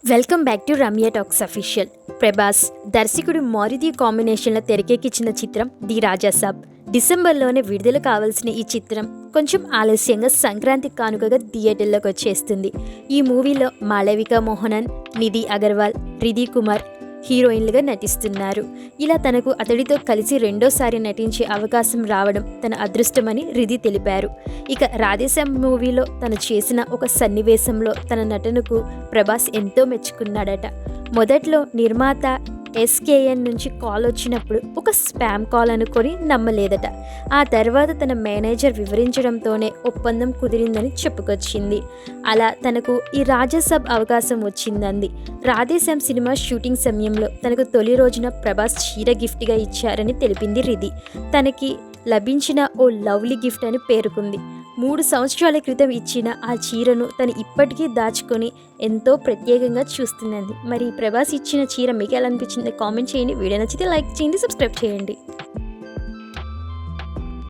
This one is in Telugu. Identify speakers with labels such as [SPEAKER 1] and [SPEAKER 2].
[SPEAKER 1] Welcome back to Ramya talks official. Prabhas దర్శకుడు మారుతి కాంబినేషన్లో తెరకెక్కించిన చిత్రం ది రాజాసాబ్. డిసెంబర్లోనే విడుదల కావాల్సిన ఈ చిత్రం కొంచెం ఆలస్యంగా సంక్రాంతి కానుకగా థియేటర్లోకి వచ్చేస్తుంది. ఈ మూవీలో మాళవిక మోహనన్, నిధి అగర్వాల్, రిధి కుమార్ హీరోయిన్లుగా నటిస్తున్నారు. ఇలా తనకు అతడితో కలిసి రెండోసారి నటించే అవకాశం రావడం తన అదృష్టమని రిధి తెలిపారు. ఇక రాధేశ్యామ్ మూవీలో తను చేసిన ఒక సన్నివేశంలో తన నటనకు ప్రభాస్ ఎంతో మెచ్చుకున్నాడట. మొదట్లో నిర్మాత ఎస్కేఎన్ నుంచి కాల్ వచ్చినప్పుడు ఒక స్పామ్ కాల్ అనుకొని నమ్మలేదట. ఆ తర్వాత తన మేనేజర్ వివరించడంతోనే ఒప్పందం కుదిరిందని చెప్పుకొచ్చింది. అలా తనకు ఈ రాజాసాబ్ అవకాశం వచ్చిందంది. రాధేశ్యామ్ సినిమా షూటింగ్ సమయంలో తనకు తొలి రోజున ప్రభాస్ చీర గిఫ్ట్గా ఇచ్చారని తెలిపింది రిధి. తనకి లభించిన ఓ లవ్లీ గిఫ్ట్ అని పేర్కొంది. 3 సంవత్సరాల క్రితం ఇచ్చిన ఆ చీరను తను ఇప్పటికీ దాచుకొని ఎంతో ప్రత్యేకంగా చూస్తున్నది. మరి ప్రభాస్ ఇచ్చిన చీర మీకు ఎలా అనిపించింది కామెంట్ చేయండి. వీడియో నచ్చితే లైక్ చేయండి, సబ్స్క్రైబ్ చేయండి.